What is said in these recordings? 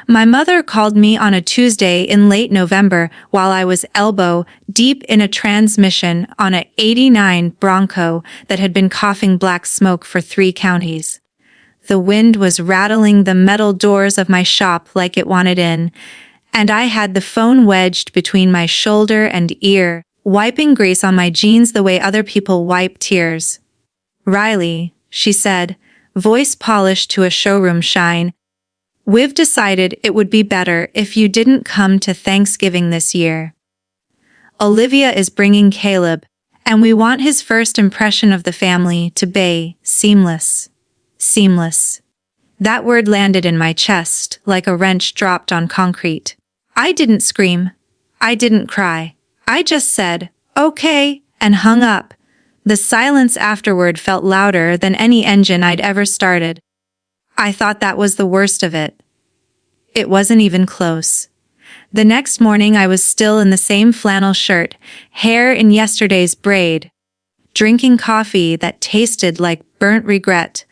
My mother called me on a Tuesday in late November while I was elbow deep in a transmission on a '89 Bronco that had been coughing black smoke for 3 counties. The wind was rattling the metal doors of my shop like it wanted in, and I had the phone wedged between my shoulder and ear, wiping grease on my jeans the way other people wipe tears. "Riley," she said, voice polished to a showroom shine, "we've decided it would be better if you didn't come to Thanksgiving this year. Olivia is bringing Caleb, and we want his first impression of the family to be seamless." Seamless. That word landed in my chest like a wrench dropped on concrete. I didn't scream. I didn't cry. I just said, "Okay," and hung up. The silence afterward felt louder than any engine I'd ever started. I thought that was the worst of it. It wasn't even close. The next morning I was still in the same flannel shirt, hair in yesterday's braid, drinking coffee that tasted like burnt regret,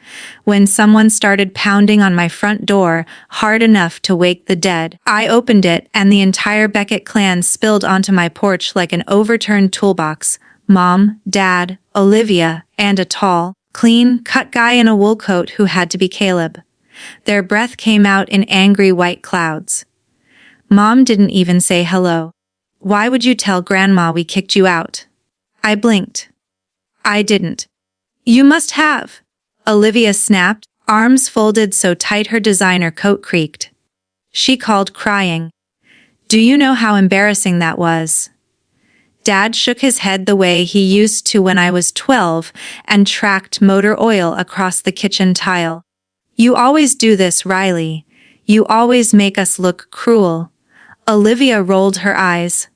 when someone started pounding on my front door hard enough to wake the dead. I opened it and the entire Beckett clan spilled onto my porch like an overturned toolbox. Mom, Dad, Olivia, and a tall, clean-cut guy in a wool coat who had to be Caleb. Their breath came out in angry white clouds. Mom didn't even say hello. "Why would you tell Grandma we kicked you out?" I blinked. "I didn't." "You must have," Olivia snapped, arms folded so tight her designer coat creaked. She called crying. "Do you know how embarrassing that was?" Dad shook his head the way he used to when I was 12 and tracked motor oil across the kitchen tile. "You always do this, Riley. You always make us look cruel." Olivia rolled her eyes.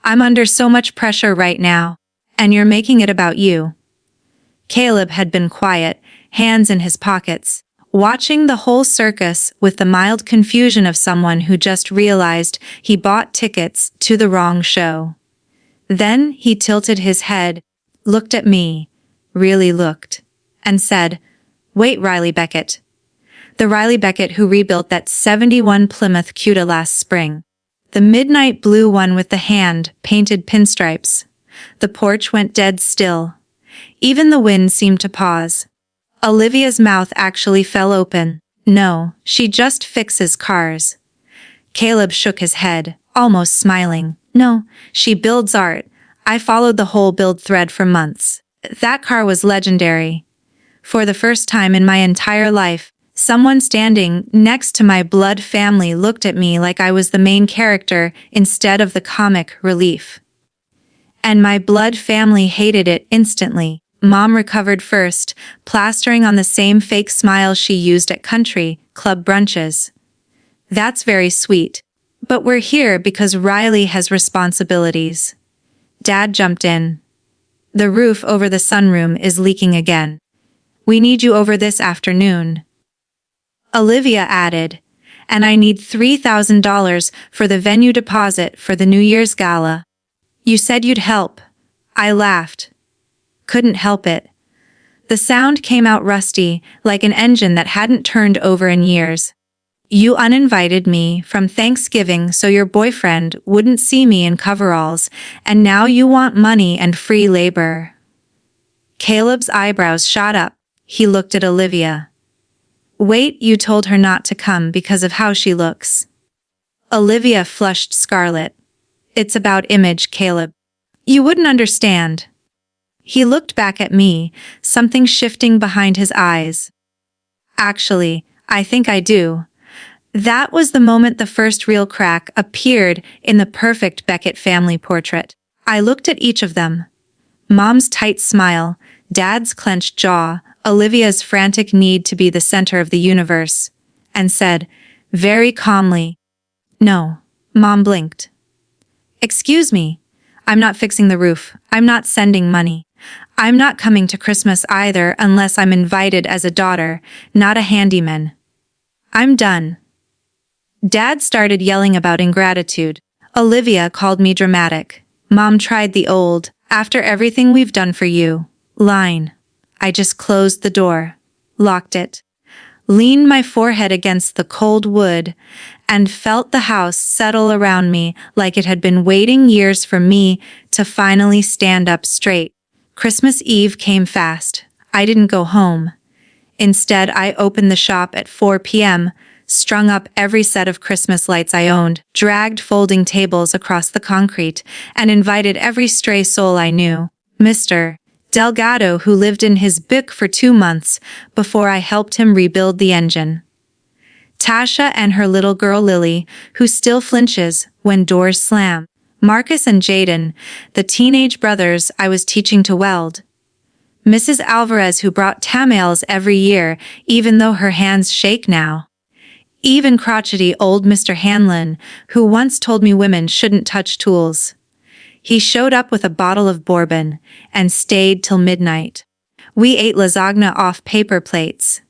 "I'm under so much pressure right now, and you're making it about you." Caleb had been quiet, hands in his pockets, watching the whole circus with the mild confusion of someone who just realized he bought tickets to the wrong show. Then he tilted his head, looked at me, really looked, and said, "Wait, Riley Beckett." The Riley Beckett who rebuilt that '71 Plymouth Cuda last spring. The midnight blue one with the hand-painted pinstripes. The porch went dead still. Even the wind seemed to pause. Olivia's mouth actually fell open. "No, she just fixes cars." Caleb shook his head, almost smiling. "No, she builds art. I followed the whole build thread for months. That car was legendary." For the first time in my entire life, someone standing next to my blood family looked at me like I was the main character instead of the comic relief. And my blood family hated it instantly. Mom recovered first, plastering on the same fake smile she used at country club brunches. "That's very sweet. But we're here because Riley has responsibilities." Dad jumped in. "The roof over the sunroom is leaking again. We need you over this afternoon." Olivia added, "And I need $3,000 for the venue deposit for the New Year's gala." "You said you'd help." I laughed. Couldn't help it. The sound came out rusty, like an engine that hadn't turned over in years. "You uninvited me from Thanksgiving so your boyfriend wouldn't see me in coveralls, and now you want money and free labor." Caleb's eyebrows shot up. He looked at Olivia. "Wait, you told her not to come because of how she looks." Olivia flushed scarlet. "It's about image, Caleb. You wouldn't understand." He looked back at me, something shifting behind his eyes. "Actually, I think I do." That was the moment the first real crack appeared in the perfect Beckett family portrait. I looked at each of them. Mom's tight smile, Dad's clenched jaw, Olivia's frantic need to be the center of the universe, and said, very calmly, "No." Mom blinked. "Excuse me. I'm not fixing the roof. I'm not sending money. I'm not coming to Christmas either unless I'm invited as a daughter, not a handyman. I'm done." Dad started yelling about ingratitude. Olivia called me dramatic. Mom tried the old, "After everything we've done for you" line. I just closed the door, locked it, leaned my forehead against the cold wood, and felt the house settle around me like it had been waiting years for me to finally stand up straight. Christmas Eve came fast. I didn't go home. Instead, I opened the shop at 4 p.m., strung up every set of Christmas lights I owned, dragged folding tables across the concrete, and invited every stray soul I knew. Mr. Delgado, who lived in his bick for 2 months before I helped him rebuild the engine. Tasha and her little girl Lily, who still flinches when doors slam. Marcus and Jaden, the teenage brothers I was teaching to weld. Mrs. Alvarez, who brought tamales every year, even though her hands shake now. Even crotchety old Mr. Hanlon, who once told me women shouldn't touch tools. He showed up with a bottle of bourbon and stayed till midnight. We ate lasagna off paper plates.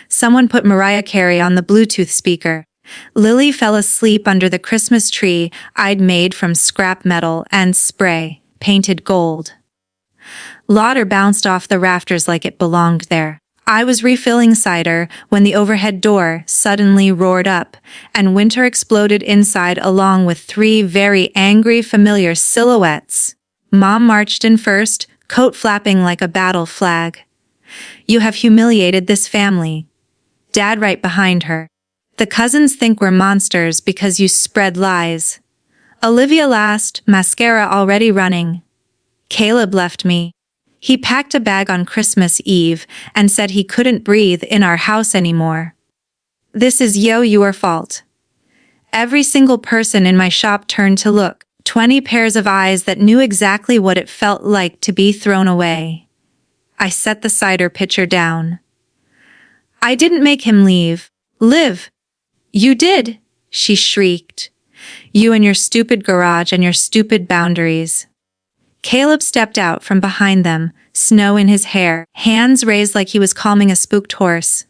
Someone put Mariah Carey on the Bluetooth speaker. Lily fell asleep under the Christmas tree I'd made from scrap metal and spray, painted gold. Lauder bounced off the rafters like it belonged there. I was refilling cider when the overhead door suddenly roared up, and winter exploded inside along with 3 very angry familiar silhouettes. Mom marched in first, coat flapping like a battle flag. "You have humiliated this family." Dad right behind her. "The cousins think we're monsters because you spread lies." Olivia last, mascara already running. Caleb left me. He packed a bag on Christmas Eve and said he couldn't breathe in our house anymore. "This is your fault." Every single person in my shop turned to look, 20 pairs of eyes that knew exactly what it felt like to be thrown away. I set the cider pitcher down. "I didn't make him leave. Live." "You did," she shrieked. "You and your stupid garage and your stupid boundaries." Caleb stepped out from behind them, snow in his hair, hands raised like he was calming a spooked horse.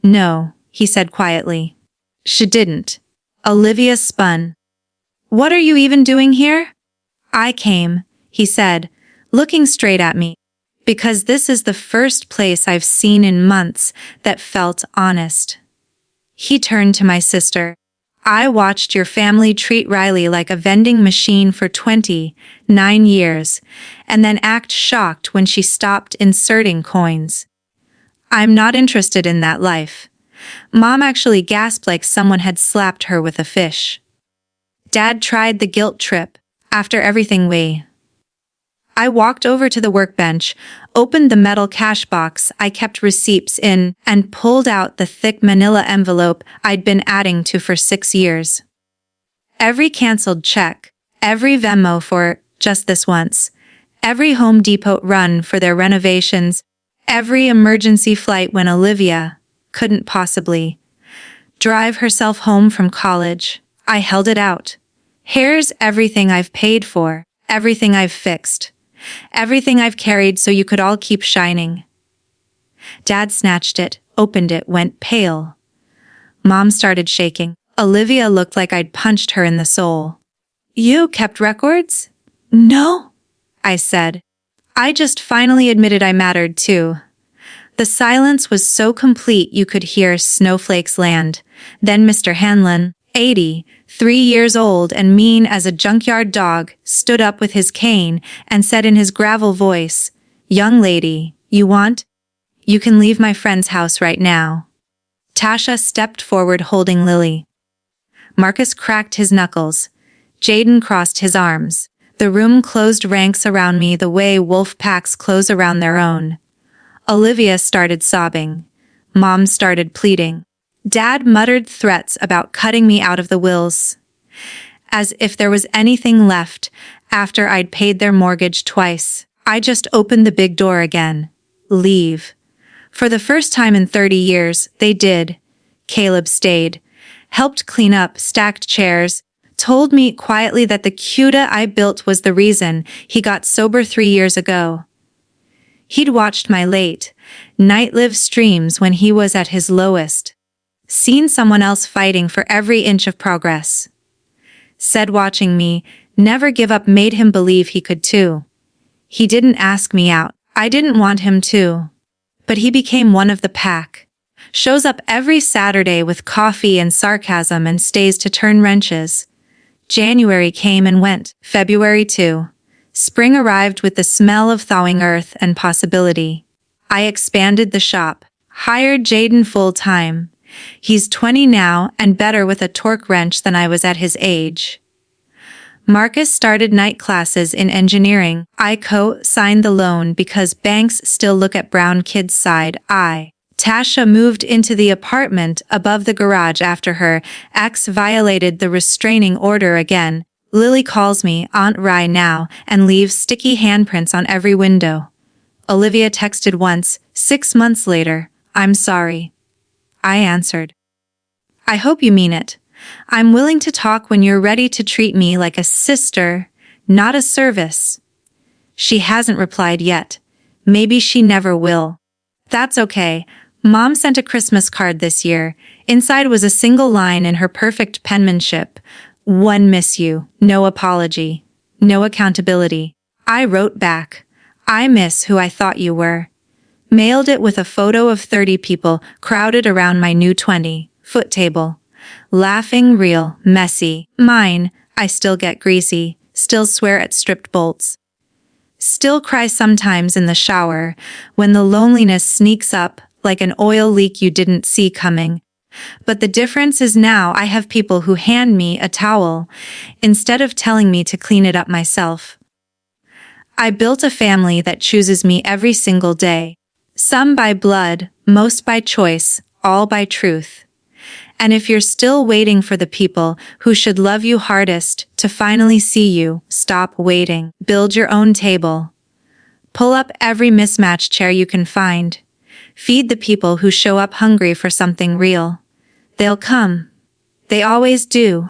"No," he said quietly. "She didn't." Olivia spun. "What are you even doing here?" "I came," he said, looking straight at me, "because this is the first place I've seen in months that felt honest." He turned to my sister. "I watched your family treat Riley like a vending machine for 29 years, and then act shocked when she stopped inserting coins. I'm not interested in that life." Mom actually gasped like someone had slapped her with a fish. Dad tried the guilt trip. "After everything I walked over to the workbench, opened the metal cash box I kept receipts in, and pulled out the thick manila envelope I'd been adding to for 6 years. Every canceled check, every Venmo for just this once, every Home Depot run for their renovations, every emergency flight when Olivia couldn't possibly drive herself home from college. I held it out. "Here's everything I've paid for, everything I've fixed. Everything I've carried so you could all keep shining." Dad snatched it, opened it, went pale. Mom started shaking. Olivia looked like I'd punched her in the soul. "You kept records?" "No," I said. I just finally admitted I mattered too. The silence was so complete you could hear snowflakes land. Then Mr. Hanlon, 83 years old and mean as a junkyard dog, stood up with his cane and said in his gravel voice, "Young lady, you want? You can leave my friend's house right now." Tasha stepped forward holding Lily. Marcus cracked his knuckles. Jaden crossed his arms. The room closed ranks around me the way wolf packs close around their own. Olivia started sobbing. Mom started pleading. Dad muttered threats about cutting me out of the wills. As if there was anything left after I'd paid their mortgage twice. I just opened the big door again. Leave. For the first time in 30 years, they did. Caleb stayed, helped clean up stacked chairs, told me quietly that the cuda I built was the reason he got sober 3 years ago. He'd watched my late night live streams when he was at his lowest. Seen someone else fighting for every inch of progress. Said watching me never give up made him believe he could too. He didn't ask me out. I didn't want him to. But he became one of the pack. shows up every Saturday with coffee and sarcasm and stays to turn wrenches. January came and went. February too. Spring arrived with the smell of thawing earth and possibility. I expanded the shop. Hired Jaden full-time. He's 20 now and better with a torque wrench than I was at his age. Marcus started night classes in engineering. I co-signed the loan because banks still look at brown kids' side eye. Tasha moved into the apartment above the garage after her ex violated the restraining order again. Lily calls me Aunt Rye now and leaves sticky handprints on every window. Olivia texted once, 6 months later, "I'm sorry." I answered, "I hope you mean it. I'm willing to talk when you're ready to treat me like a sister, not a service." She hasn't replied yet. Maybe she never will. That's okay. Mom sent a Christmas card this year. Inside was a single line in her perfect penmanship. "One miss you. No apology. No accountability." I wrote back, "I miss who I thought you were." Mailed it with a photo of 30 people crowded around my new 20-foot table. Laughing, real, messy, mine. I still get greasy, still swear at stripped bolts. Still cry sometimes in the shower when the loneliness sneaks up like an oil leak you didn't see coming. But the difference is now I have people who hand me a towel instead of telling me to clean it up myself. I built a family that chooses me every single day. Some by blood, most by choice, all by truth. And if you're still waiting for the people who should love you hardest to finally see you, stop waiting. Build your own table. Pull up every mismatched chair you can find. Feed the people who show up hungry for something real. They'll come. They always do.